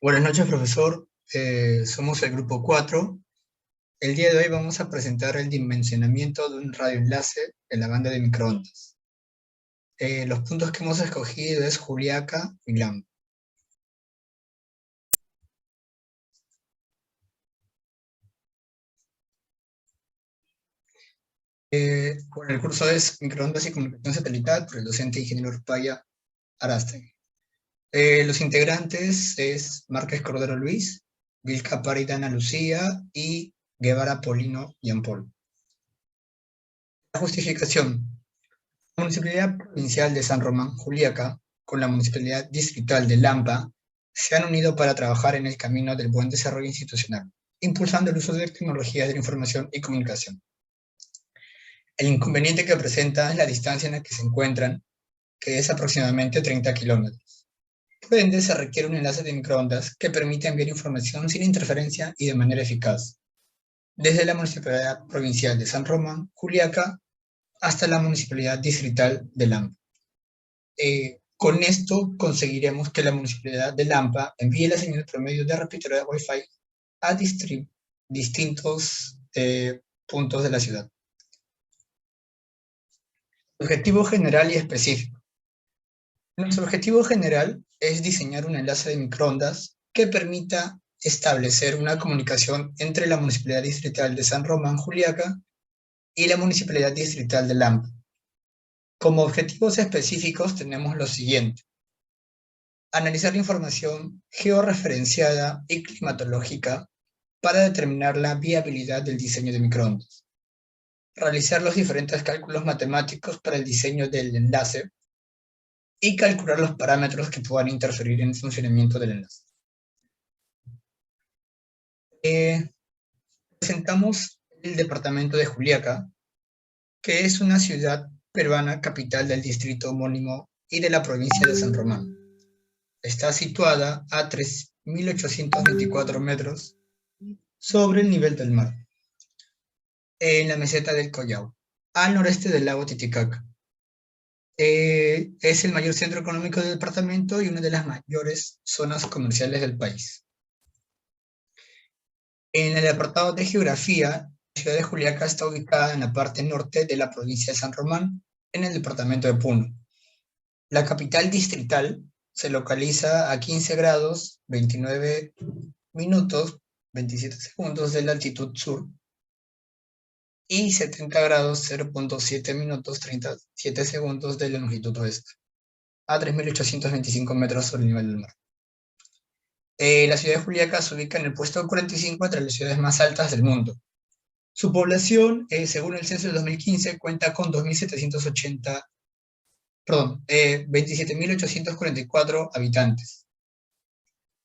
Buenas noches, profesor. Somos el grupo 4. El día de hoy vamos a presentar el dimensionamiento de un radioenlace en la banda de microondas. Los puntos que hemos escogido es Juliaca y Lampa. Bueno, el curso es Microondas y Comunicación Satelital por el docente ingeniero Rupaya Arástegui. Los integrantes es Márquez Cordero Luis, Vilca Parida Ana Lucía y Guevara Polino Jean Paul. La justificación. La Municipalidad Provincial de San Román, Juliaca, con la Municipalidad Distrital de Lampa, se han unido para trabajar en el camino del buen desarrollo institucional, impulsando el uso de tecnologías de la información y comunicación. El inconveniente que presenta es la distancia en la que se encuentran, que es aproximadamente 30 kilómetros. Por ende, se requiere un enlace de microondas que permita enviar información sin interferencia y de manera eficaz, desde la Municipalidad Provincial de San Román, Juliaca, hasta la Municipalidad Distrital de Lampa. Con esto conseguiremos que la Municipalidad de Lampa envíe la señal promedio de repetidora de Wi-Fi a distintos puntos de la ciudad. Objetivo general y específico. Nuestro objetivo general es diseñar un enlace de microondas que permita establecer una comunicación entre la Municipalidad Distrital de San Román, Juliaca, y la Municipalidad Distrital de Lampa. Como objetivos específicos tenemos lo siguiente: analizar la información georreferenciada y climatológica para determinar la viabilidad del diseño de microondas, realizar los diferentes cálculos matemáticos para el diseño del enlace y calcular los parámetros que puedan interferir en el funcionamiento del enlace. Presentamos el departamento de Juliaca, que es una ciudad peruana capital del distrito homónimo y de la provincia de San Román. Está situada a 3.824 metros sobre el nivel del mar, en la meseta del Collao, al noreste del lago Titicaca. Es el mayor centro económico del departamento y una de las mayores zonas comerciales del país. En el apartado de geografía, la ciudad de Juliaca está ubicada en la parte norte de la provincia de San Román, en el departamento de Puno. La capital distrital se localiza a 15 grados 29 minutos 27 segundos de la altitud sur y 70 grados 0.7 minutos 37 segundos de la longitud oeste, a 3.825 metros sobre el nivel del mar. La ciudad de Juliaca se ubica en el puesto 45 entre las ciudades más altas del mundo. Su población, según el censo de 2015, cuenta con 27.844 habitantes.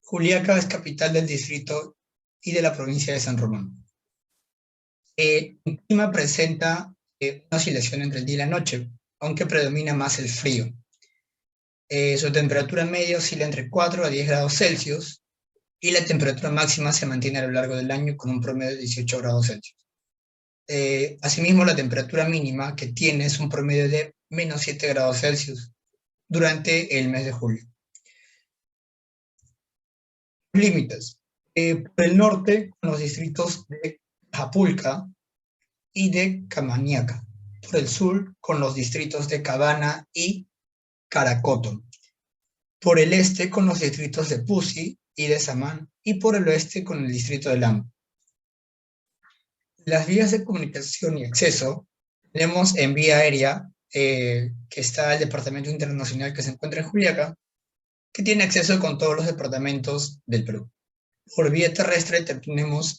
Juliaca es capital del distrito y de la provincia de San Román. El clima presenta una oscilación entre el día y la noche, aunque predomina más el frío. Su temperatura media oscila entre 4 a 10 grados Celsius y la temperatura máxima se mantiene a lo largo del año con un promedio de 18 grados Celsius. Asimismo, la temperatura mínima que tiene es un promedio de menos 7 grados Celsius durante el mes de julio. Límites. Por el norte, con los distritos de Japulca y de Camaniaca. Por el sur, con los distritos de Cabana y Caracoto. Por el este, con los distritos de Pusi y de Samán. Y por el oeste, con el distrito de Lampa. Las vías de comunicación y acceso, tenemos en vía aérea, que está el Departamento Internacional que se encuentra en Juliaca, que tiene acceso con todos los departamentos del Perú. Por vía terrestre tenemos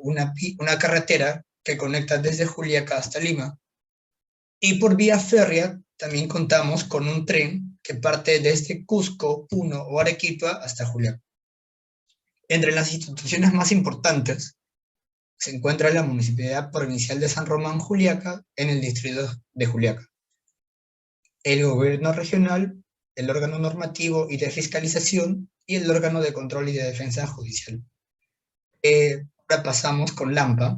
una carretera que conecta desde Juliaca hasta Lima. Y por vía férrea también contamos con un tren que parte desde Cusco, Puno o Arequipa hasta Juliaca. Entre las instituciones más importantes se encuentra la Municipalidad Provincial de San Román, Juliaca, en el distrito de Juliaca. El gobierno regional, el órgano normativo y de fiscalización, y el órgano de control y de defensa judicial. Ahora pasamos con Lampa,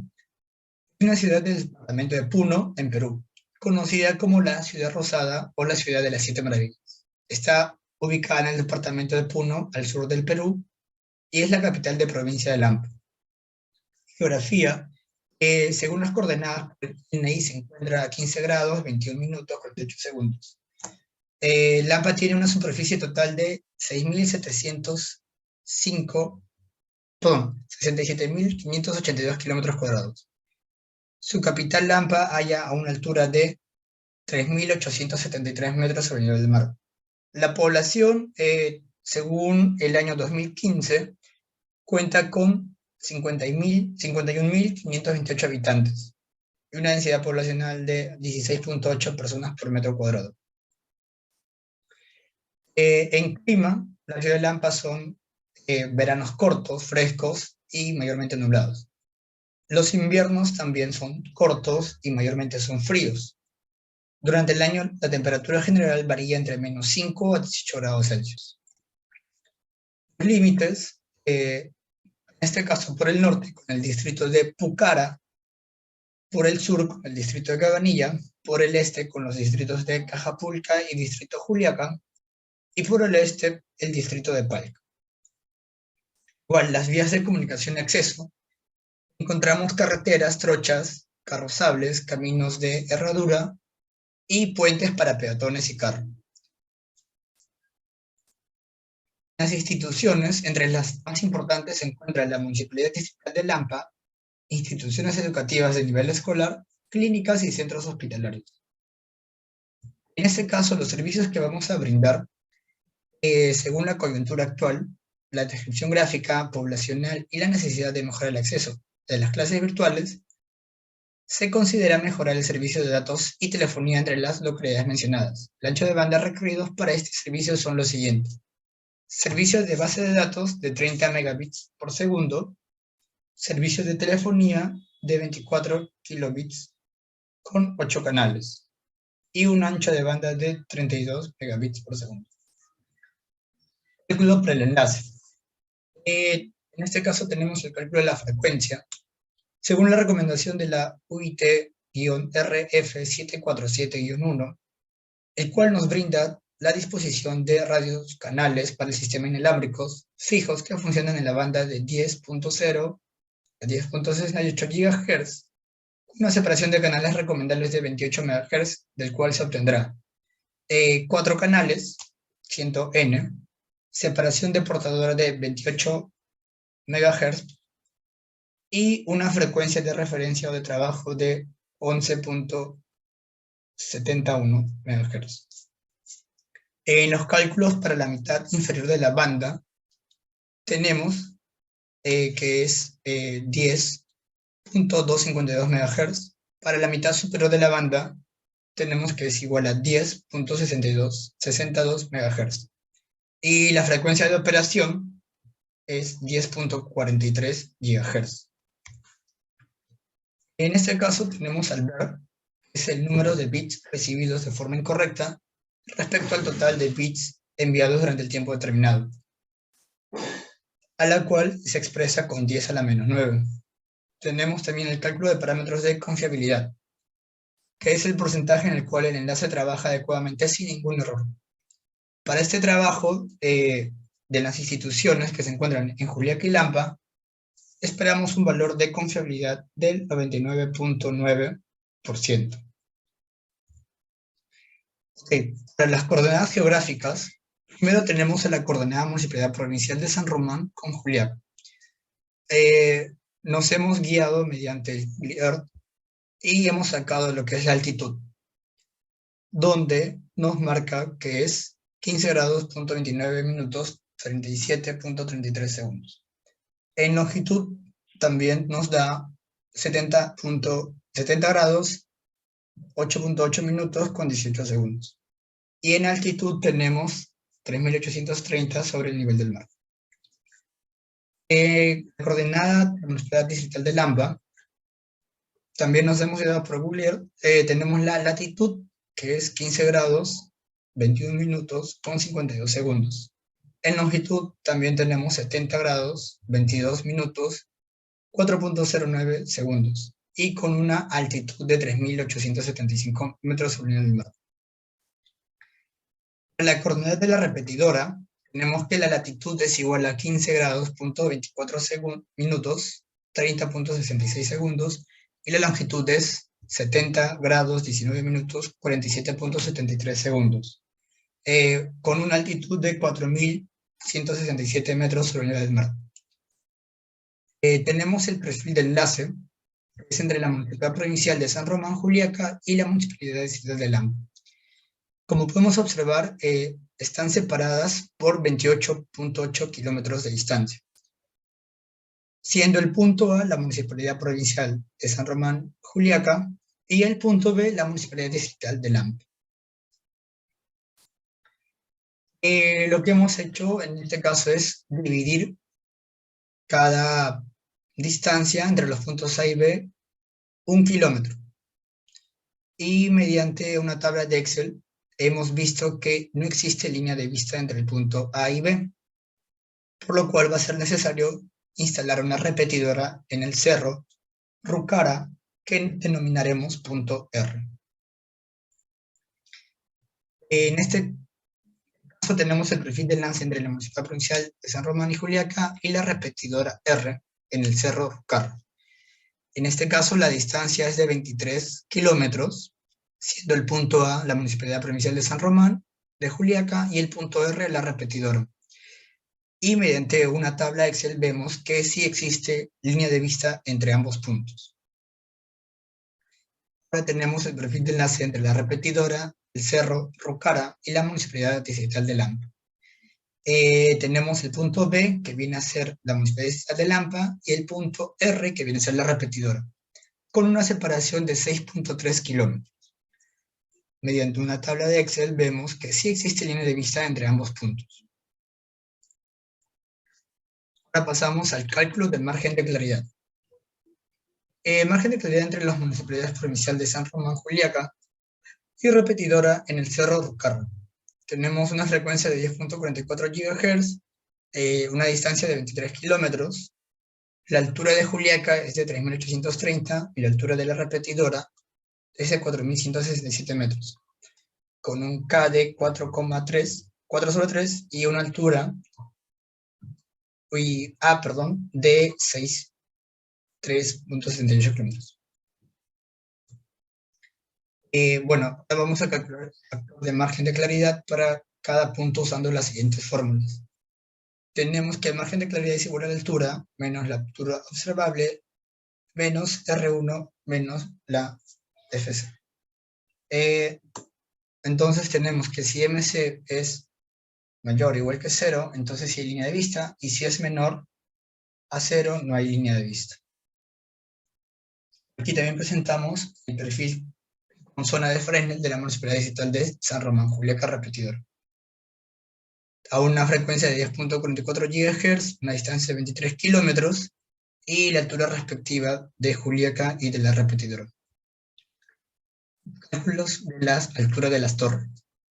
una ciudad del departamento de Puno, en Perú, conocida como la Ciudad Rosada o la Ciudad de las Siete Maravillas. Está ubicada en el departamento de Puno, al sur del Perú, y es la capital de provincia de Lampa. Geografía, según las coordenadas, el PNI se encuentra a 15 grados, 21 minutos, 48 segundos. Lampa tiene una superficie total de 67.582 kilómetros cuadrados. Su capital, Lampa, halla a una altura de 3.873 metros sobre el nivel del mar. La población, según el año 2015, cuenta con 51.528 habitantes y una densidad poblacional de 16.8 personas por metro cuadrado. En clima, la ciudad de Lampa son veranos cortos, frescos y mayormente nublados. Los inviernos también son cortos y mayormente son fríos. Durante el año, la temperatura general varía entre menos 5 a 18 grados Celsius. Los límites, en este caso por el norte, con el distrito de Pucara, por el sur, con el distrito de Cabanilla, por el este, con los distritos de Cajapulca y distrito Juliaca, y por el este, el distrito de Palca. Igual, las vías de comunicación y acceso, encontramos carreteras, trochas, carrozables, caminos de herradura y puentes para peatones y carros. Las instituciones, entre las más importantes se encuentra la Municipalidad Distrital de Lampa, instituciones educativas de nivel escolar, clínicas y centros hospitalarios. En este caso, los servicios que vamos a brindar, según la coyuntura actual, la descripción gráfica, poblacional y la necesidad de mejorar el acceso de las clases virtuales, se considera mejorar el servicio de datos y telefonía entre las localidades mencionadas. El ancho de banda requeridos para este servicio son los siguientes. Servicios de base de datos de 30 megabits por segundo, servicios de telefonía de 24 kilobits con 8 canales y un ancho de banda de 32 megabits por segundo. Cálculo para el enlace. En este caso tenemos el cálculo de la frecuencia. Según la recomendación de la UIT-RF747-1, el cual nos brinda la disposición de radios canales para el sistema inalámbricos fijos que funcionan en la banda de 10.0 a 10.68 GHz, una separación de canales recomendables de 28 MHz, del cual se obtendrá 4 canales, 100N, separación de portadora de 28 MHz y una frecuencia de referencia o de trabajo de 11.71 MHz. En los cálculos para la mitad inferior de la banda tenemos que es 10.252 MHz. Para la mitad superior de la banda tenemos que es igual a 10.62 MHz. Y la frecuencia de operación es 10.43 GHz. En este caso tenemos al ver, es el número de bits recibidos de forma incorrecta respecto al total de bits enviados durante el tiempo determinado, a la cual se expresa con 10 a la menos 9. Tenemos también el cálculo de parámetros de confiabilidad, que es el porcentaje en el cual el enlace trabaja adecuadamente sin ningún error. Para este trabajo de las instituciones que se encuentran en Juliaca y Lampa, esperamos un valor de confiabilidad del 99.9%. Para las coordenadas geográficas, primero tenemos la coordenada Municipalidad Provincial de San Román con Juliaca. Nos hemos guiado mediante el Google Earth y hemos sacado lo que es la altitud, donde nos marca que es 15 grados, 29 minutos, 37.33 segundos. En longitud también nos da 70 grados, 8.8 minutos con 18 segundos. Y en altitud tenemos 3.830 sobre el nivel del mar. Coordenada de la Municipalidad Distrital de Lampa, también nos hemos ido por Google Earth, tenemos la latitud, que es 15 grados, 21 minutos con 52 segundos. En longitud también tenemos 70 grados, 22 minutos, 4.09 segundos. Y con una altitud de 3.875 metros sobre el nivel del mar. La coordenada de la repetidora tenemos que la latitud es igual a 15 grados, punto 24 minutos, 30.66 segundos, y la longitud es 70 grados, 19 minutos, 47.73 segundos, con una altitud de 4.167 metros sobre el nivel del mar. Tenemos el perfil de enlace, que es entre la Municipalidad Provincial de San Román, Juliaca, y la Municipalidad de Ciudad de Lampa. Como podemos observar, están separadas por 28.8 kilómetros de distancia, siendo el punto A la Municipalidad Provincial de San Román, Juliaca, y el punto B la Municipalidad Distrital de Lampa. Lo que hemos hecho en este caso es dividir cada distancia entre los puntos A y B 1 kilómetro. Y mediante una tabla de Excel hemos visto que no existe línea de vista entre el punto A y B, por lo cual va a ser necesario instalar una repetidora en el cerro Rucara que denominaremos punto R. En este caso tenemos el perfil de enlace entre la Municipalidad Provincial de San Román y Juliaca y la repetidora R en el cerro Rucara. En este caso la distancia es de 23 kilómetros, siendo el punto A la Municipalidad Provincial de San Román, de Juliaca, y el punto R la repetidora. Y mediante una tabla Excel vemos que sí existe línea de vista entre ambos puntos. Ahora tenemos el perfil de enlace entre la repetidora, el cerro Rucara y la Municipalidad Distrital de Lampa. Tenemos el punto B, que viene a ser la Municipalidad Distrital de Lampa, y el punto R, que viene a ser la repetidora, con una separación de 6.3 kilómetros. Mediante una tabla de Excel vemos que sí existe línea de vista entre ambos puntos. Ahora pasamos al cálculo del margen de claridad. Margen de claridad entre las municipalidades provinciales de San Román, Juliaca, y repetidora en el Cerro Rucara. Tenemos una frecuencia de 10.44 GHz, una distancia de 23 kilómetros, la altura de Juliaca es de 3.830 y la altura de la repetidora es de 4.167 metros, con un K de 4 sobre 3 y una altura de 3.78 kilómetros. Bueno, ahora vamos a calcular el factor de margen de claridad para cada punto usando las siguientes fórmulas. Tenemos que el margen de claridad es igual a la altura menos la altura observable menos R1 menos la FC. Entonces tenemos que si MC es mayor o igual que 0, entonces sí hay línea de vista, y si es menor a 0, no hay línea de vista. Aquí también presentamos el perfil con zona de Fresnel de la Municipalidad Distrital de San Román, Juliaca repetidor. A una frecuencia de 10.44 GHz, una distancia de 23 kilómetros, y la altura respectiva de Juliaca y de la repetidora. Cálculos de las alturas de las torres.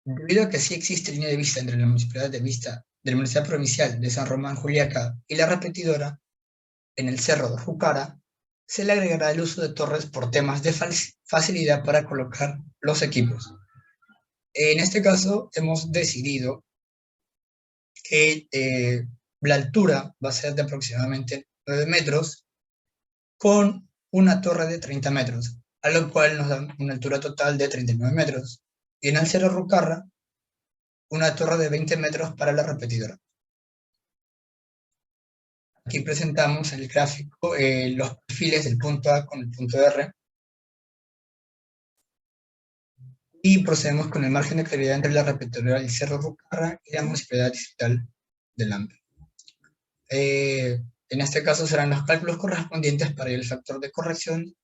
Debido a que sí existe línea de vista entre la Municipalidad de la Municipalidad Provincial de San Román, Juliaca, y la repetidora, en el Cerro de Rucara, se le agregará el uso de torres por temas de facilidad para colocar los equipos. En este caso, hemos decidido que la altura va a ser de aproximadamente 9 metros con una torre de 30 metros, a lo cual nos da una altura total de 39 metros. Y en el Cerro Rucara, una torre de 20 metros para la repetidora. Aquí presentamos el gráfico, los perfiles del punto A con el punto R. Y procedemos con el margen de claridad entre la repetidora del Cerro Rucara y la Municipalidad Distrital de Lampa. En este caso serán los cálculos correspondientes para el factor de corrección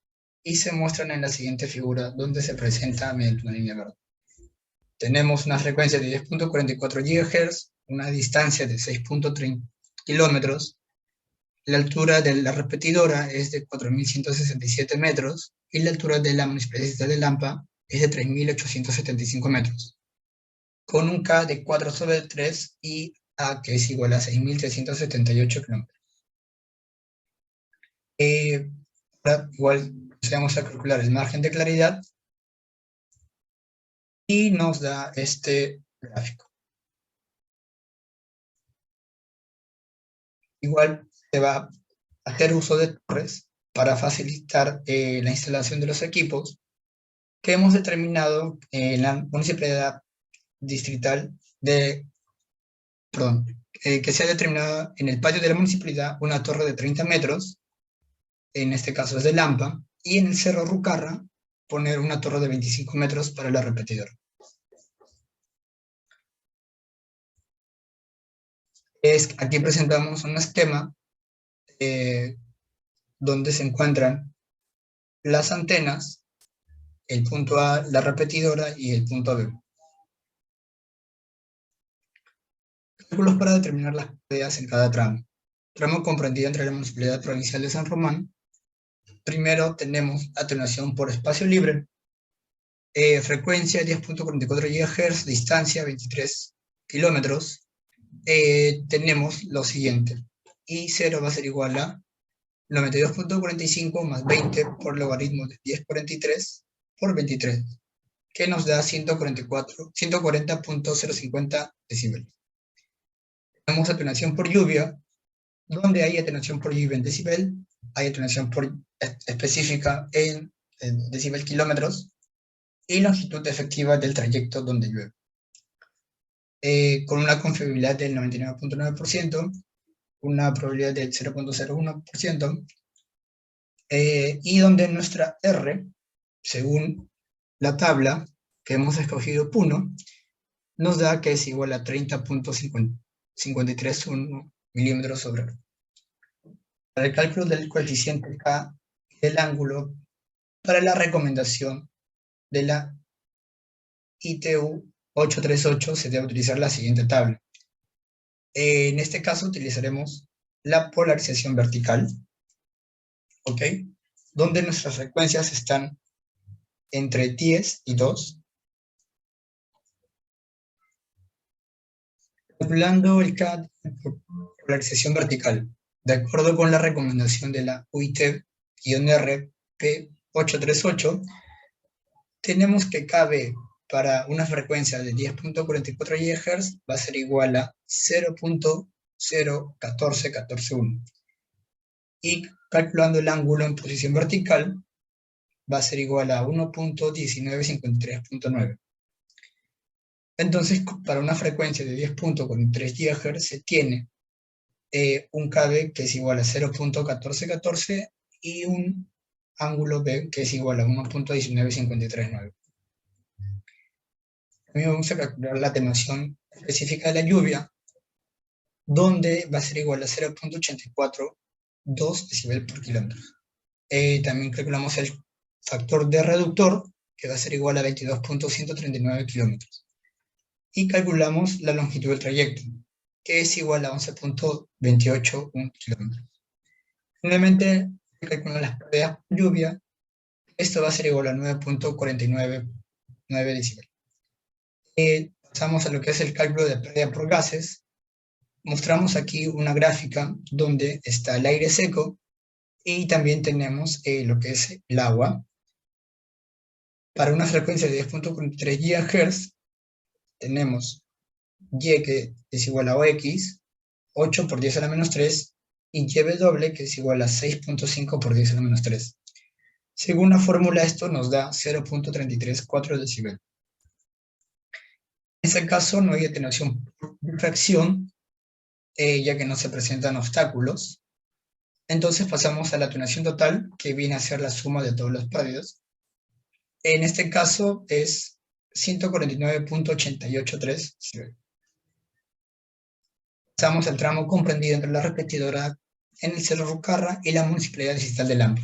y se muestran en la siguiente figura, donde se presenta mediante una línea verde. Tenemos una frecuencia de 10.44 GHz, una distancia de 6.30 kilómetros, la altura de la repetidora es de 4.167 metros y la altura de la Municipalidad de Lampa es de 3.875 metros, con un K de 4 sobre 3 y A que es igual a 6.378 kilómetros. Ahora igual procedemos a calcular el margen de claridad y nos da este gráfico. Igual se va a hacer uso de torres para facilitar la instalación de los equipos que hemos determinado en la municipalidad distrital que se ha determinado en el patio de la municipalidad una torre de 30 metros, en este caso es de Lampa, y en el Cerro Rucarra poner una torre de 25 metros para la repetidora. Aquí presentamos un esquema donde se encuentran las antenas, el punto A, la repetidora y el punto B. Cálculos para determinar las pérdidas en cada tramo. Tramo comprendido entre la Municipalidad Provincial de San Román. Primero tenemos atenuación por espacio libre, frecuencia 10.44 GHz, distancia 23 kilómetros. Tenemos lo siguiente: I0 va a ser igual a 92.45 más 20 por logaritmo de 1043 por 23, que nos da 140.050 decibeles. Tenemos atenuación por lluvia, donde hay atenuación por lluvia en decibel, hay atenuación específica en decibel kilómetros, y longitud efectiva del trayecto donde llueve. Con una confiabilidad del 99.9%, una probabilidad del 0.01%, y donde nuestra R, según la tabla que hemos escogido Puno, nos da que es igual a 30.531 milímetros sobre R. Para el cálculo del coeficiente K del ángulo, para la recomendación de la ITU 838 se debe utilizar la siguiente tabla. En este caso utilizaremos la polarización vertical, ¿ok? Donde nuestras frecuencias están entre 10 y 2. Calculando el K de polarización vertical, de acuerdo con la recomendación de la UIT-RP838, tenemos que KB para una frecuencia de 10.44 GHz va a ser igual a 0.014141. Y calculando el ángulo en posición vertical, va a ser igual a 1.1953.9. Entonces, para una frecuencia de 10.43 GHz se tiene un KB que es igual a 0.1414 y un ángulo B que es igual a 1.19539. También vamos a calcular la atenuación específica de la lluvia, donde va a ser igual a 0.842 decibel por kilómetro. También calculamos el factor de reductor, que va a ser igual a 22.139 kilómetros. Y calculamos la longitud del trayecto, que es igual a 11.281 kilómetros. Finalmente, calculamos las pérdidas por lluvia. Esto va a ser igual a 9.499 decibel. Pasamos a lo que es el cálculo de pérdida por gases. Mostramos aquí una gráfica donde está el aire seco y también tenemos lo que es el agua. Para una frecuencia de 10.43 GHz tenemos Y que es igual a OX, 8 por 10 a la menos 3, y YW que es igual a 6.5 por 10 a la menos 3. Según la fórmula, esto nos da 0.334 decibel. En este caso no hay atenuación por difracción, ya que no se presentan obstáculos. Entonces pasamos a la atenuación total, que viene a ser la suma de todos los pérdidas. En este caso es 149.883 decibel. Pasamos al tramo comprendido entre la repetidora en el Cerro Rucarra y la Municipalidad Distrital de Lampa.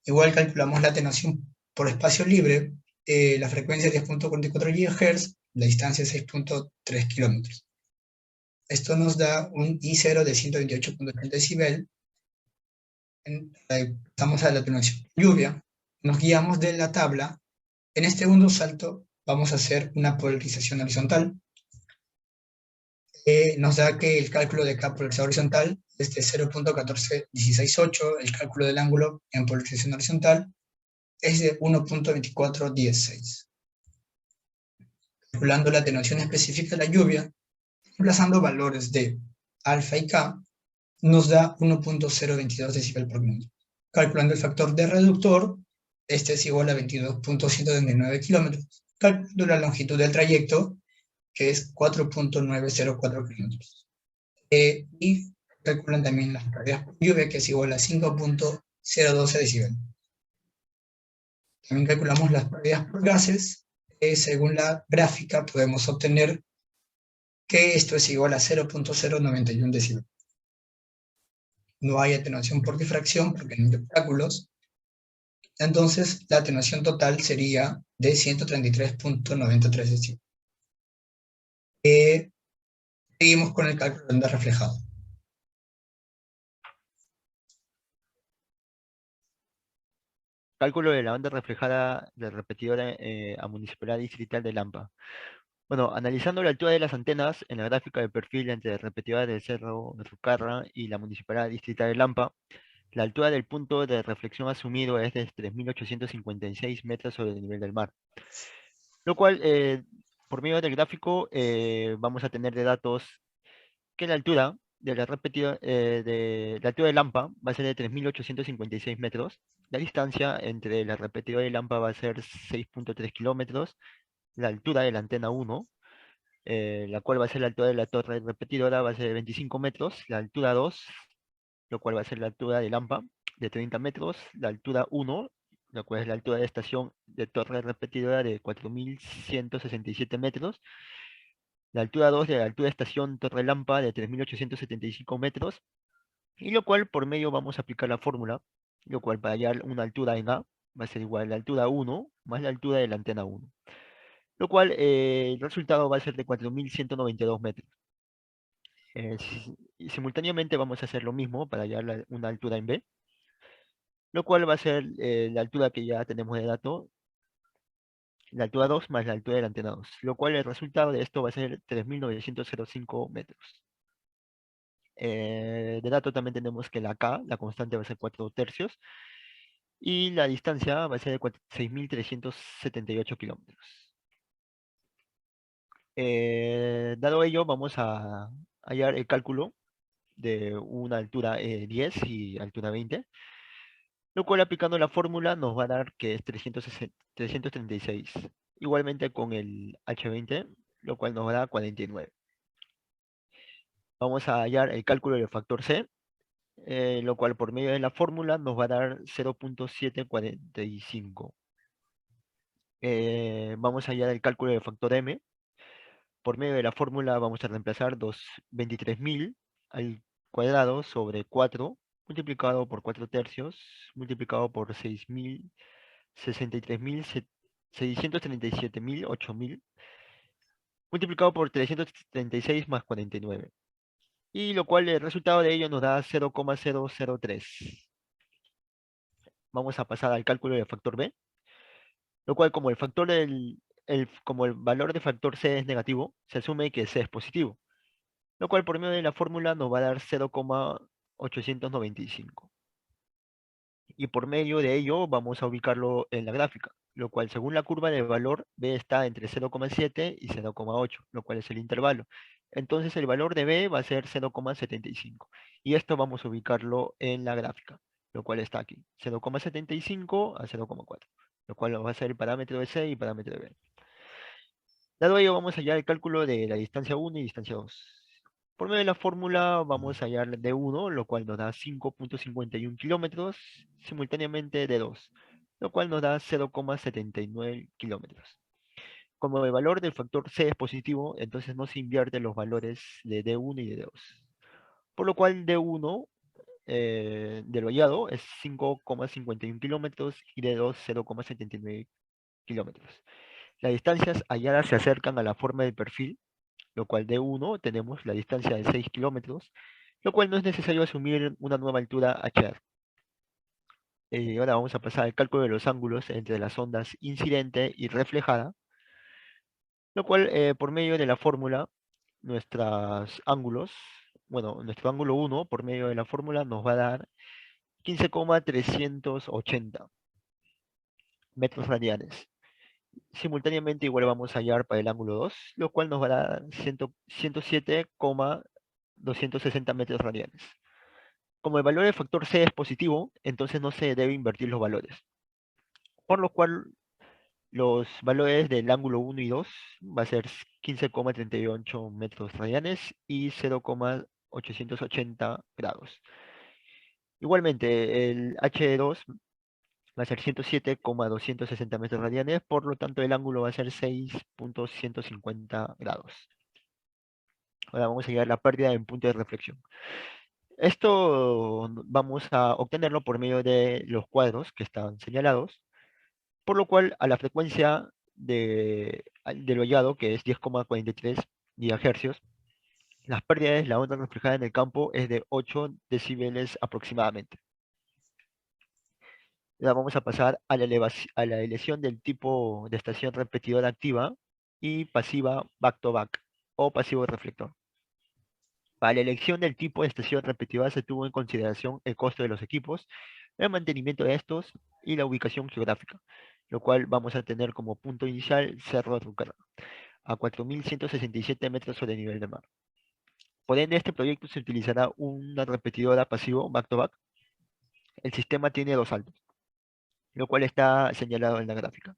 Igual calculamos la atenuación por espacio libre, la frecuencia es 10.44 GHz, la distancia es 6.3 kilómetros. Esto nos da un I0 de 128.30 decibel. Pasamos a la atenuación por lluvia. Nos guiamos de la tabla. En este segundo salto vamos a hacer una polarización horizontal. Nos da que el cálculo de K polarizado horizontal es de 0.14168, el cálculo del ángulo en polarización horizontal es de 1.2416. Calculando la atenuación específica de la lluvia, reemplazando valores de alfa y K, nos da 1.022 decibel por minuto. Calculando el factor de reductor, este es igual a 22.139 kilómetros. Calculando la longitud del trayecto, que es 4.904 kilómetros. Y calculan también las pérdidas por lluvia, que es igual a 5.012 decibel. También calculamos las pérdidas por gases. Según la gráfica podemos obtener que esto es igual a 0.091 decibel. No hay atenuación por difracción porque no hay obstáculos. Entonces la atenuación total sería de 133.93 decibel. Seguimos con el cálculo de onda reflejado. Cálculo de la onda reflejada del repetidor a municipalidad distrital de Lampa. Bueno, analizando la altura de las antenas en la gráfica de perfil entre la repetidora del Cerro de Rucarra y la municipalidad distrital de Lampa, la altura del punto de reflexión asumido es de 3.856 metros sobre el nivel del mar. Lo cual, por medio del gráfico, vamos a tener de datos que la altura de la repetidora, de la altura de Lampa va a ser de 3.856 metros. La distancia entre la repetidora y Lampa va a ser 6.3 kilómetros. La altura de la antena 1, la cual va a ser la altura de la torre repetidora, va a ser de 25 metros. La altura 2, lo cual va a ser la altura de Lampa, de 30 metros. La altura 1, la cual es la altura de estación de torre repetidora de 4.167 metros. La altura 2 de la altura de estación Torre Lampa de 3.875 metros, y lo cual por medio vamos a aplicar la fórmula, lo cual para hallar una altura en A va a ser igual a la altura 1 más la altura de la antena 1, lo cual el resultado va a ser de 4.192 metros. Y simultáneamente vamos a hacer lo mismo para hallar una altura en B, lo cual va a ser la altura que ya tenemos de dato, la altura 2 más la altura de la antena 2, lo cual el resultado de esto va a ser 3.905 metros. De dato también tenemos que la K, la constante, va a ser 4 tercios, y la distancia va a ser de 6.378 kilómetros. Dado ello, vamos a hallar el cálculo de una altura 10 y altura 20, lo cual aplicando la fórmula nos va a dar que es 336, igualmente con el H20, lo cual nos da 49. Vamos a hallar el cálculo del factor C, lo cual por medio de la fórmula nos va a dar 0.745. Vamos a hallar el cálculo del factor M. Por medio de la fórmula vamos a reemplazar 23.000 al cuadrado sobre 4 multiplicado por 4 tercios multiplicado por 6.000, 63.637.000, 8.000 multiplicado por 336 más 49. Y lo cual el resultado de ello nos da 0,003. Vamos a pasar al cálculo del factor B, lo cual como como el valor de factor C es negativo, se asume que C es positivo, lo cual por medio de la fórmula nos va a dar 0,895. Y por medio de ello vamos a ubicarlo en la gráfica, lo cual según la curva de valor B está entre 0,7 y 0,8, lo cual es el intervalo. Entonces el valor de B va a ser 0,75. Y esto vamos a ubicarlo en la gráfica, lo cual está aquí, 0,75 a 0,4, lo cual va a ser el parámetro de C y parámetro de B. Dado ello, vamos a hallar el cálculo de la distancia 1 y distancia 2. Por medio de la fórmula vamos a hallar de 1, lo cual nos da 5.51 kilómetros, simultáneamente de 2, lo cual nos da 0,79 kilómetros. Como el valor del factor C es positivo, entonces no se invierten los valores de D1 y de D2. Por lo cual D1 del vallado es 5,51 kilómetros y D2 0,79 kilómetros. Las distancias halladas se acercan a la forma del perfil, lo cual de 1 tenemos la distancia de 6 kilómetros, lo cual no es necesario asumir una nueva altura HR. Ahora vamos a pasar al cálculo de los ángulos entre las ondas incidente y reflejada, lo cual por medio de la fórmula, nuestros ángulos, bueno, nuestro ángulo 1 por medio de la fórmula nos va a dar 15,380 metros radianes. Simultáneamente igual vamos a hallar para el ángulo 2, lo cual nos va a dar 107,9 260 metros radianes. Como el valor del factor C es positivo, entonces no se debe invertir los valores. Por lo cual, los valores del ángulo 1 y 2 va a ser 15,38 metros radianes y 0,880 grados. Igualmente, el H2 va a ser 107,260 metros radianes, por lo tanto el ángulo va a ser 6,150 grados. Ahora vamos a llegar a la pérdida en punto de reflexión. Esto vamos a obtenerlo por medio de los cuadros que están señalados, por lo cual a la frecuencia del hollado, que es 10,43 GHz, las pérdidas de la onda reflejada en el campo es de 8 decibeles aproximadamente. Ahora vamos a pasar a a la elección del tipo de estación repetidora activa y pasiva back-to-back o pasivo reflector. Para la elección del tipo de estación repetidora se tuvo en consideración el costo de los equipos, el mantenimiento de estos y la ubicación geográfica, lo cual vamos a tener como punto inicial Cerro de Rucara, a 4.167 metros sobre el nivel del mar. Por ende, este proyecto se utilizará una repetidora pasivo back-to-back. El sistema tiene dos saltos, lo cual está señalado en la gráfica.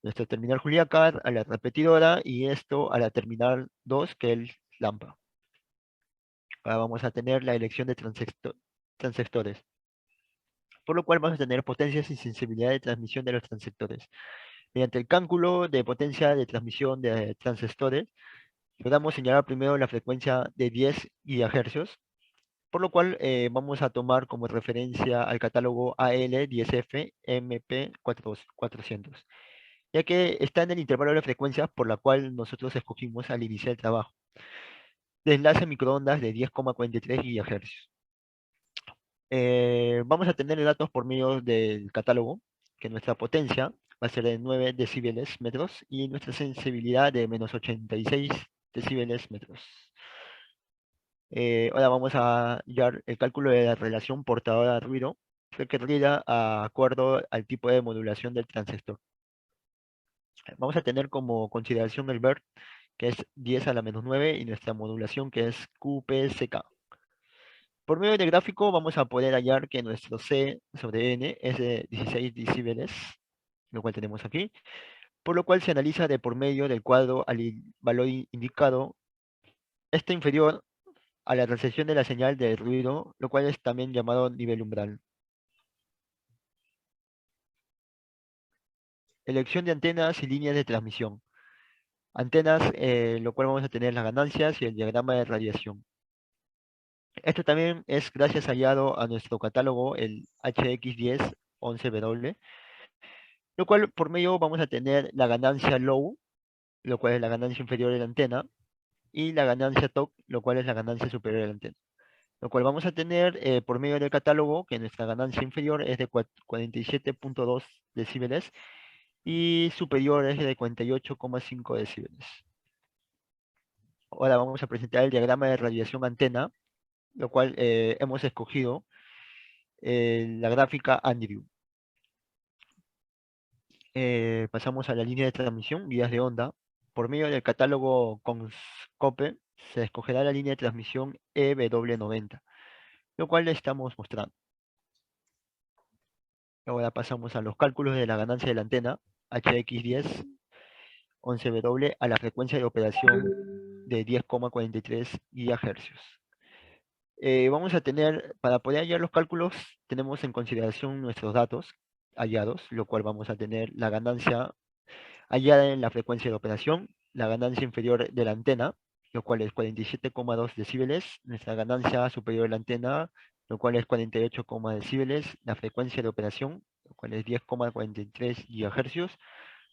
Nuestro terminal Juliacar a la repetidora y esto a la terminal 2, que es Lampa. Ahora vamos a tener la elección de transectores, por lo cual vamos a tener potencias y sensibilidad de transmisión de los transectores. Mediante el cálculo de potencia de transmisión de transistores, logramos señalar primero la frecuencia de 10 GHz, por lo cual vamos a tomar como referencia al catálogo AL10F MP400, ya que está en el intervalo de frecuencias por la cual nosotros escogimos al iniciar el trabajo, de enlace microondas de 10,43 GHz. Vamos a tener datos por medio del catálogo, que nuestra potencia va a ser de 9 decibeles metros y nuestra sensibilidad de menos 86 decibeles metros. Ahora vamos a hallar el cálculo de la relación portadora-ruido requerida a acuerdo al tipo de modulación del transistor. Vamos a tener como consideración el BERT, que es 10 a la menos 9, y nuestra modulación, que es QPSK. Por medio del gráfico vamos a poder hallar que nuestro C sobre N es de 16 decibeles, lo cual tenemos aquí, por lo cual se analiza de por medio del cuadro al valor indicado, este inferior a la recepción de la señal de ruido, lo cual es también llamado nivel umbral. Elección de antenas y líneas de transmisión. Antenas, lo cual vamos a tener las ganancias y el diagrama de radiación. Esto también es gracias hallado a nuestro catálogo, el HX1011W, lo cual por medio vamos a tener la ganancia low, lo cual es la ganancia inferior de la antena, y la ganancia top, lo cual es la ganancia superior de la antena. Lo cual vamos a tener por medio del catálogo que nuestra ganancia inferior es de 47,2 decibeles y superior es de 48,5 decibeles. Ahora vamos a presentar el diagrama de radiación antena, lo cual hemos escogido la gráfica Andrew. Pasamos a la línea de transmisión, guías de onda. Por medio del catálogo Conscope se escogerá la línea de transmisión EW90, lo cual le estamos mostrando. Ahora pasamos a los cálculos de la ganancia de la antena HX10 11W a la frecuencia de operación de 10,43 GHz. Vamos a tener, para poder hallar los cálculos, tenemos en consideración nuestros datos hallados, lo cual vamos a tener la ganancia hallada en la frecuencia de operación, la ganancia inferior de la antena, lo cual es 47,2 decibeles, nuestra ganancia superior de la antena, lo cual es 48, decibeles, la frecuencia de operación, lo cual es 10,43 GHz,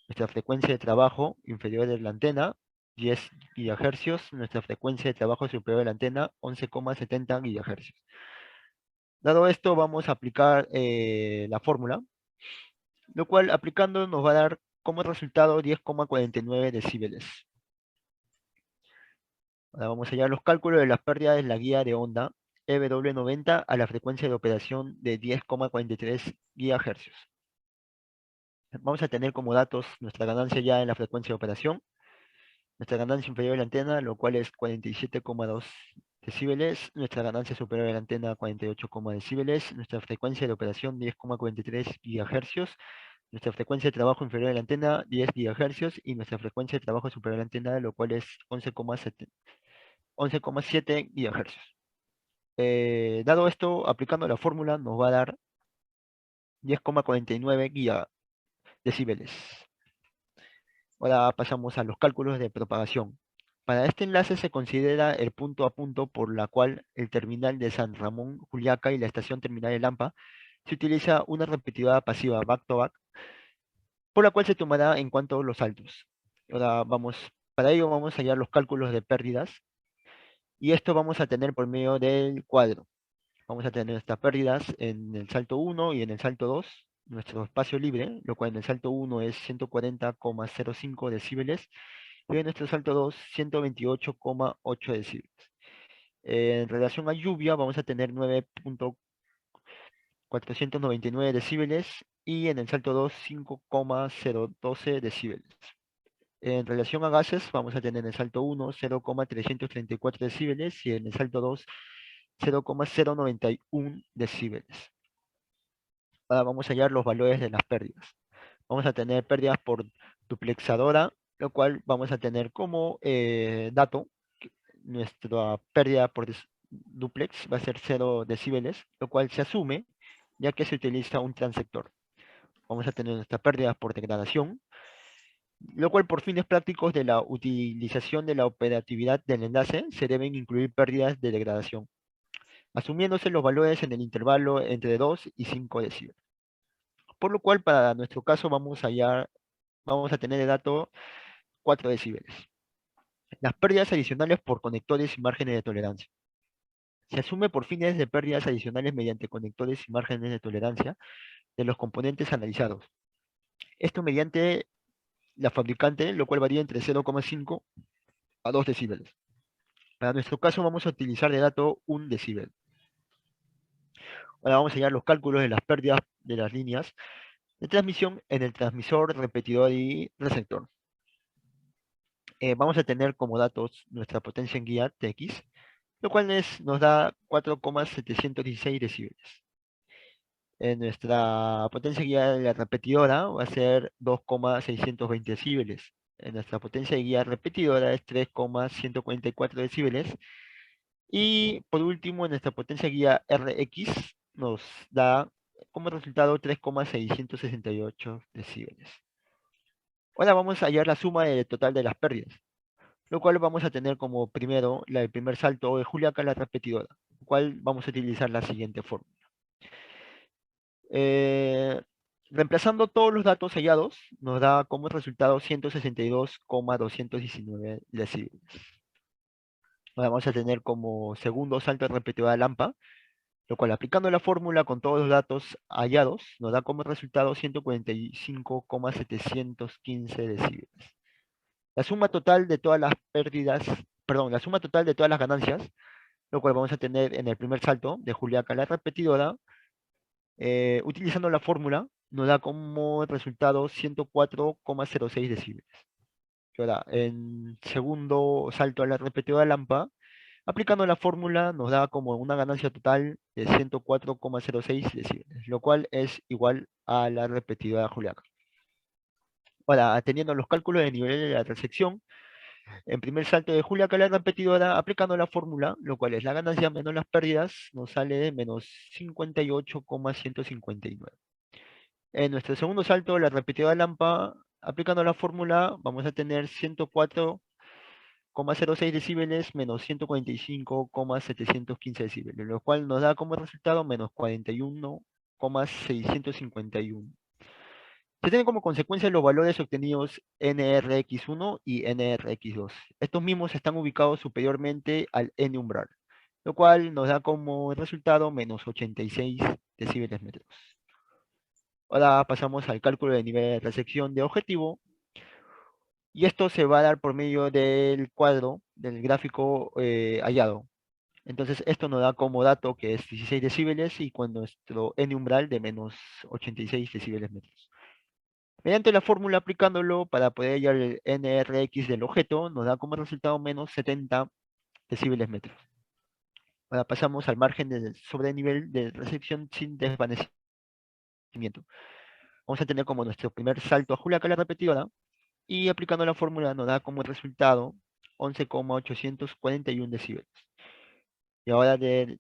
nuestra frecuencia de trabajo inferior de la antena, 10 GHz, nuestra frecuencia de trabajo superior de la antena, 11,70 GHz. Dado esto, vamos a aplicar la fórmula, lo cual aplicando nos va a dar como resultado 10,49 decibeles. Ahora vamos a hallar los cálculos de las pérdidas de la guía de onda EW90 a la frecuencia de operación de 10,43 GHz. Vamos a tener como datos nuestra ganancia ya en la frecuencia de operación, nuestra ganancia inferior de la antena, lo cual es 47,2 decibeles, nuestra ganancia superior a la antena 48, decibeles, nuestra frecuencia de operación 10,43 gigahercios, nuestra frecuencia de trabajo inferior a la antena 10 gigahercios y nuestra frecuencia de trabajo superior a la antena, lo cual es 11,7 gigahercios. Dado esto, aplicando la fórmula nos va a dar 10,49 decibeles. Ahora pasamos a los cálculos de propagación. Para este enlace se considera el punto a punto por la cual el terminal de San Ramón Juliaca y la estación terminal de Lampa se utiliza una repetidora pasiva back-to-back, por la cual se tomará en cuanto los saltos. Ahora para ello vamos a hallar los cálculos de pérdidas y esto vamos a tener por medio del cuadro. Vamos a tener estas pérdidas en el salto 1 y en el salto 2, nuestro espacio libre, lo cual en el salto 1 es 140,05 decibeles y en nuestro salto 2, 128,8 decibeles. En relación a lluvia, vamos a tener 9,499 decibeles y en el salto 2, 5,012 decibeles. En relación a gases, vamos a tener en el salto 1, 0,334 decibeles y en el salto 2, 0,091 decibeles. Ahora vamos a hallar los valores de las pérdidas. Vamos a tener pérdidas por duplexadora, lo cual vamos a tener como dato que nuestra pérdida por duplex va a ser 0 decibeles, lo cual se asume ya que se utiliza un transector. Vamos a tener nuestra pérdida por degradación, lo cual por fines prácticos de la utilización de la operatividad del enlace se deben incluir pérdidas de degradación, asumiéndose los valores en el intervalo entre 2 y 5 decibeles. Por lo cual, para nuestro caso, vamos a tener de dato 4 decibeles. Las pérdidas adicionales por conectores y márgenes de tolerancia. Se asume por fines de pérdidas adicionales mediante conectores y márgenes de tolerancia de los componentes analizados. Esto mediante la fabricante, lo cual varía entre 0,5 a 2 decibeles. Para nuestro caso vamos a utilizar de dato 1 decibel. Ahora vamos a hallar los cálculos de las pérdidas de las líneas de transmisión en el transmisor, repetidor y receptor. Vamos a tener como datos nuestra potencia en guía TX, lo cual nos da 4,716 decibeles. Nuestra potencia de guía de la repetidora va a ser 2,620 decibeles. Nuestra potencia de guía repetidora es 3,144 decibeles. Y por último, nuestra potencia de guía RX nos da como resultado 3,668 decibeles. Ahora vamos a hallar la suma del total de las pérdidas, lo cual vamos a tener como primero el primer salto de Juliaca, la repetidora, lo cual vamos a utilizar la siguiente forma. Eh, Reemplazando todos los datos hallados, nos da como resultado 162,219 decibeles. Ahora vamos a tener como segundo salto de repetidora Lampa, lo cual aplicando la fórmula con todos los datos hallados, nos da como resultado 145,715 decibeles. La suma total de todas las pérdidas, perdón, la suma total de todas las ganancias, lo cual vamos a tener en el primer salto de Juliaca la repetidora, utilizando la fórmula, nos da como resultado 104,06 decibeles. Y ahora, en segundo salto a la repetidora Lampa, aplicando la fórmula nos da como una ganancia total de 104,06 decibeles, lo cual es igual a la repetidora Juliaca. Ahora, teniendo los cálculos de nivel de la resección, en primer salto de Juliaca la repetidora, aplicando la fórmula, lo cual es la ganancia menos las pérdidas, nos sale de menos 58,159. En nuestro segundo salto, la repetidora Lampa, aplicando la fórmula, vamos a tener 104,06 decibeles menos 145,715 decibeles, lo cual nos da como resultado menos 41,651. Se tienen como consecuencia los valores obtenidos NRX1 y NRX2. Estos mismos están ubicados superiormente al N umbral, lo cual nos da como resultado menos 86 decibeles metros. Ahora pasamos al cálculo de nivel de resección de objetivo, y esto se va a dar por medio del cuadro, del gráfico hallado. Entonces esto nos da como dato que es 16 decibeles y con nuestro N umbral de menos 86 decibeles metros. Mediante la fórmula aplicándolo para poder hallar el NRX del objeto, nos da como resultado menos 70 decibeles metros. Ahora pasamos al margen sobre el nivel de recepción sin desvanecimiento. Vamos a tener como nuestro primer salto a Juliaca la repetidora y aplicando la fórmula nos da como resultado 11,841 decibeles. Y ahora de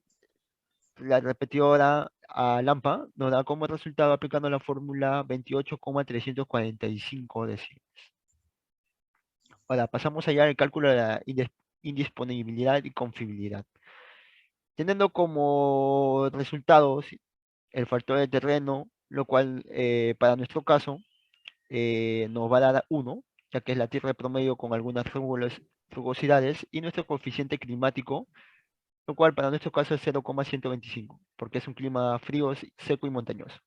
la repetidora a Lampa nos da como resultado aplicando la fórmula 28,345 decibeles. Ahora pasamos allá al cálculo de la indisponibilidad y confiabilidad. Teniendo como resultados el factor de terreno, lo cual para nuestro caso nos va a dar 1, ya que es la tierra de promedio con algunas rugosidades, y nuestro coeficiente climático, lo cual para nuestro caso es 0,125, porque es un clima frío, seco y montañoso.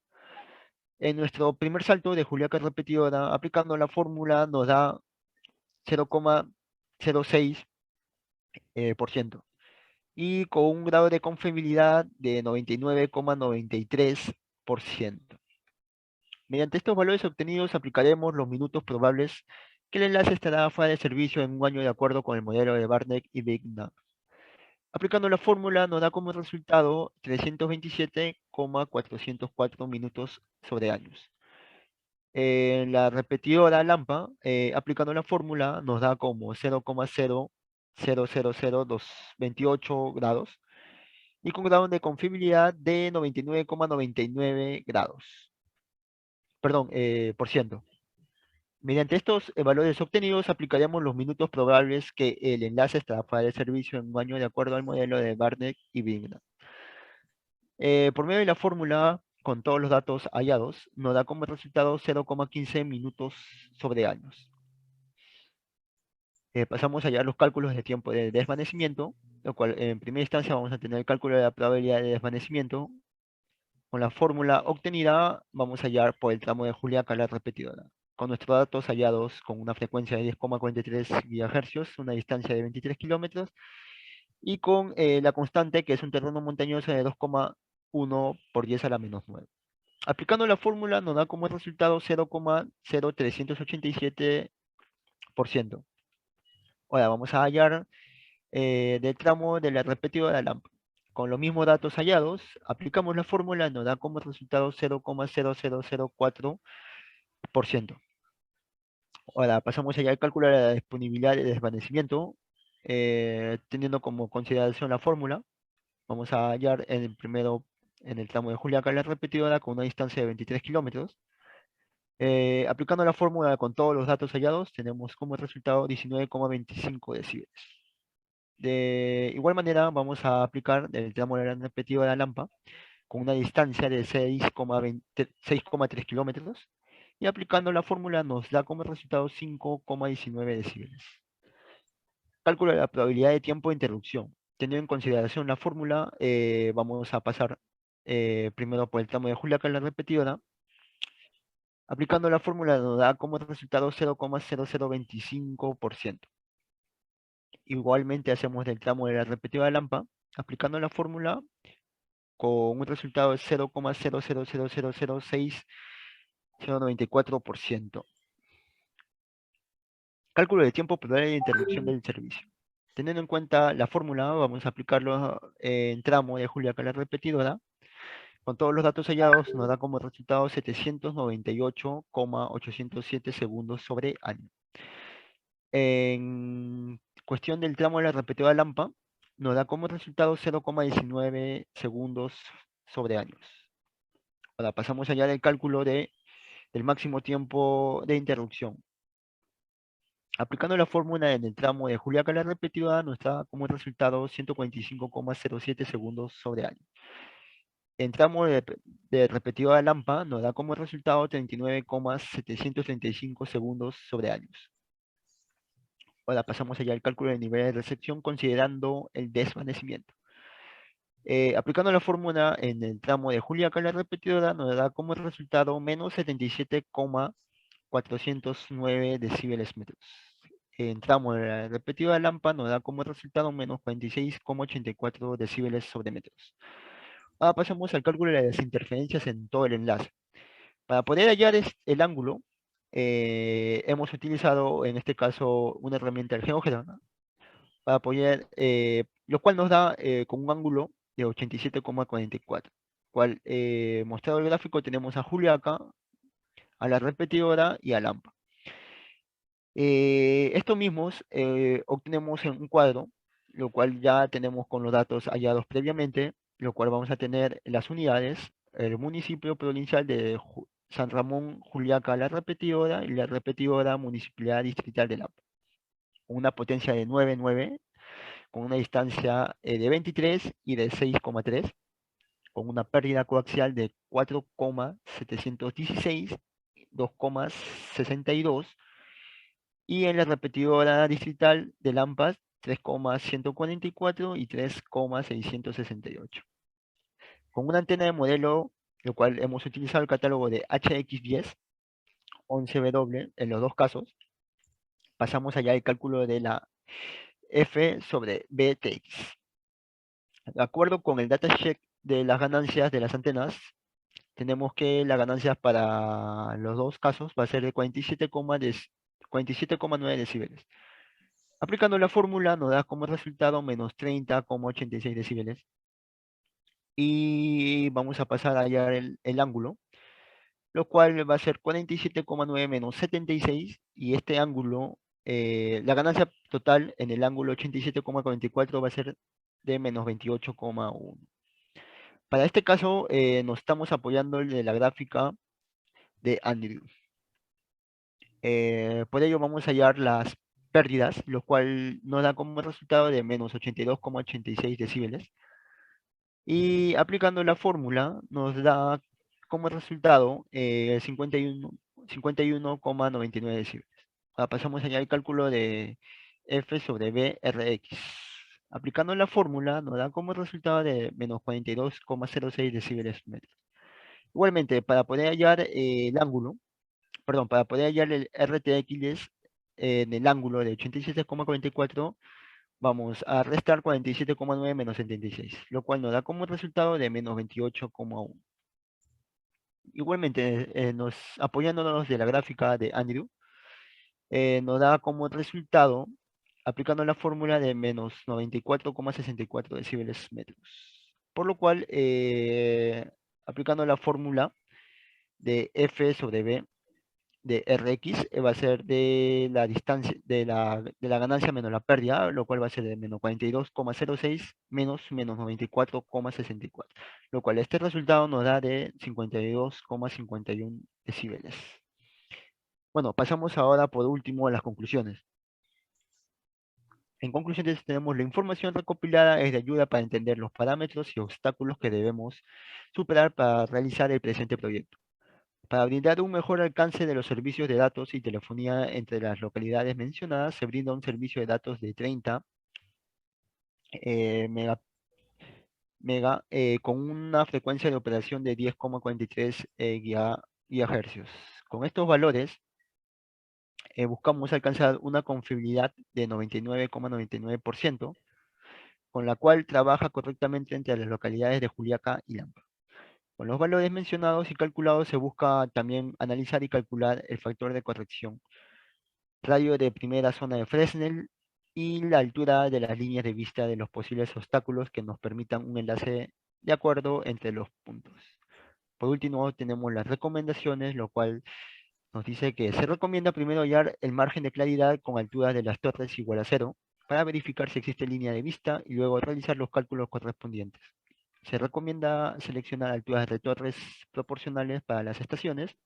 En nuestro primer salto de Juliaca repetidora, aplicando la fórmula, nos da 0,06%, y con un grado de confiabilidad de 99,93%. Mediante estos valores obtenidos aplicaremos los minutos probables que el enlace estará fuera de servicio en un año de acuerdo con el modelo de Barnett y Bignan. Aplicando la fórmula nos da como resultado 327,404 minutos sobre años. En la repetidora Lampa, aplicando la fórmula, nos da como 0,0000228 grados y con grado de confiabilidad de 99,99 grados. Perdón, por ciento. Mediante estos valores obtenidos, aplicaremos los minutos probables que el enlace estará fuera de servicio en un año de acuerdo al modelo de Barnett y Bignan. Por medio de la fórmula, con todos los datos hallados, nos da como resultado 0,15 minutos sobre años. Pasamos a hallar los cálculos de tiempo de desvanecimiento, lo cual en primera instancia vamos a tener el cálculo de la probabilidad de desvanecimiento. Con la fórmula obtenida, vamos a hallar por el tramo de Juliaca la repetidora. Con nuestros datos hallados con una frecuencia de 10,43 GHz, una distancia de 23 kilómetros, y con la constante, que es un terreno montañoso de 2,1 por 10 a la menos 9. Aplicando la fórmula nos da como resultado 0,0387%. Ahora vamos a hallar del tramo de la repetidora de lámpara. Con los mismos datos hallados, aplicamos la fórmula, nos da como resultado 0,0004%. Ahora pasamos allá al cálculo de la disponibilidad de desvanecimiento, teniendo como consideración la fórmula. Vamos a hallar en el primero, en el tramo de Juliaca la repetidora con una distancia de 23 kilómetros. Aplicando la fórmula con todos los datos hallados, tenemos como resultado 19,25 decibeles. De igual manera, vamos a aplicar el tramo de la repetidora de la Lampa con una distancia de 6,3 kilómetros y aplicando la fórmula nos da como resultado 5,19 decibeles. Cálculo de la probabilidad de tiempo de interrupción. Teniendo en consideración la fórmula, vamos a pasar primero por el tramo de Juliaca en la repetidora. Aplicando la fórmula nos da como resultado 0,0025%. Igualmente hacemos del tramo de la repetidora de Lampa, aplicando la fórmula con un resultado de 0,00006094%. Cálculo de tiempo probable de interrupción del servicio. Teniendo en cuenta la fórmula, vamos a aplicarlo en tramo de Juliaca la repetidora. Con todos los datos hallados nos da como resultado 798,807 segundos sobre año. En cuestión del tramo de la repetidora Lampa, nos da como resultado 0,19 segundos sobre años. Ahora pasamos allá del cálculo del máximo tiempo de interrupción. Aplicando la fórmula en el tramo de Juliaca la repetidora, nos da como resultado 145,07 segundos sobre año. En tramo de repetidora Lampa nos da como resultado 39,735 segundos sobre años. Ahora pasamos allá al cálculo de nivel de recepción considerando el desvanecimiento. Aplicando la fórmula en el tramo de Juliaca la repetidora nos da como resultado menos 77,409 decibeles metros. En tramo de la repetidora Lampa nos da como resultado menos 46,84 decibeles sobre metros. Ahora pasamos al cálculo de las interferencias en todo el enlace. Para poder hallar el ángulo, hemos utilizado en este caso una herramienta del GeoGebra, para apoyar, lo cual nos da con un ángulo de 87,44. Cual, mostrado el gráfico, tenemos a Juliaca, a la repetidora y a Lampa. Estos mismos obtenemos en un cuadro, lo cual ya tenemos con los datos hallados previamente, lo cual vamos a tener las unidades, el municipio provincial de San Ramón, Juliaca, la repetidora y la repetidora municipalidad distrital de Lampa, con una potencia de 9,9, con una distancia de 23 y de 6,3, con una pérdida coaxial de 4,716, 2,62, y en la repetidora distrital de Lampas 3,144 y 3,668. Con una antena de modelo, lo cual hemos utilizado el catálogo de HX10, 11W en los dos casos, pasamos allá el cálculo de la F sobre BTX. De acuerdo con el datasheet de las ganancias de las antenas, tenemos que las ganancias para los dos casos va a ser de 47,9 decibeles. Aplicando la fórmula nos da como resultado menos 30,86 decibeles. Y vamos a pasar a hallar el ángulo, lo cual va a ser 47,9 menos 76. Y este ángulo, la ganancia total en el ángulo 87,44 va a ser de menos 28,1. Para este caso, nos estamos apoyando de la gráfica de Andrew. Por ello vamos a hallar las pérdidas, lo cual nos da como resultado de menos 82,86 decibeles. Y aplicando la fórmula nos da como resultado 51,99 decibeles. Ahora pasamos allá al cálculo de F sobre BRX. Aplicando la fórmula nos da como resultado de menos 42,06 decibeles metros. Igualmente, para poder hallar el ángulo, perdón, para poder hallar el RTX en el ángulo de 87,44, vamos a restar 47,9 menos 76, lo cual nos da como resultado de menos 28,1. Igualmente, apoyándonos de la gráfica de Andrew, nos da como resultado, aplicando la fórmula de menos 94,64 decibeles metros. Por lo cual, aplicando la fórmula de F sobre B de Rx, va a ser de la distancia de la ganancia menos la pérdida, lo cual va a ser de menos 42,06 menos 94,64, lo cual este resultado nos da de 52,51 decibeles. Bueno, pasamos ahora por último a las conclusiones. En conclusiones, tenemos la información recopilada es de ayuda para entender los parámetros y obstáculos que debemos superar para realizar el presente proyecto. Para brindar un mejor alcance de los servicios de datos y telefonía entre las localidades mencionadas, se brinda un servicio de datos de 30 mega, con una frecuencia de operación de 10,43 GHz. Con estos valores, buscamos alcanzar una confiabilidad de 99,99%, con la cual trabaja correctamente entre las localidades de Juliaca y Lampa. Con los valores mencionados y calculados se busca también analizar y calcular el factor de corrección, radio de primera zona de Fresnel y la altura de las líneas de vista de los posibles obstáculos que nos permitan un enlace de acuerdo entre los puntos. Por último, tenemos las recomendaciones, lo cual nos dice que se recomienda primero hallar el margen de claridad con alturas de las torres igual a 0 para verificar si existe línea de vista y luego realizar los cálculos correspondientes. Se recomienda seleccionar alturas de torres proporcionales para las estaciones.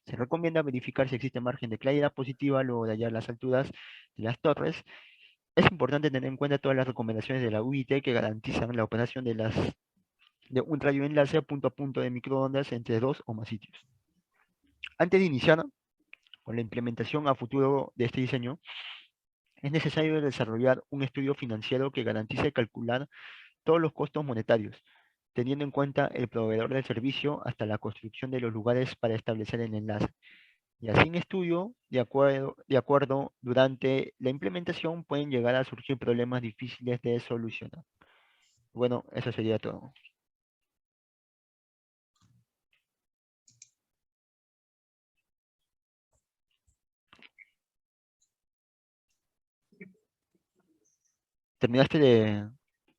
Se recomienda verificar si existe margen de claridad positiva luego de hallar las alturas de las torres. Es importante tener en cuenta todas las recomendaciones de la UIT que garantizan la operación de un radioenlace punto a punto de microondas entre dos o más sitios. Antes de iniciar con la implementación a futuro de este diseño, es necesario desarrollar un estudio financiero que garantice calcular todos los costos monetarios, teniendo en cuenta el proveedor del servicio hasta la construcción de los lugares para establecer el enlace. Y así en estudio, de acuerdo, durante la implementación pueden llegar a surgir problemas difíciles de solucionar. Bueno, eso sería todo. ¿Terminaste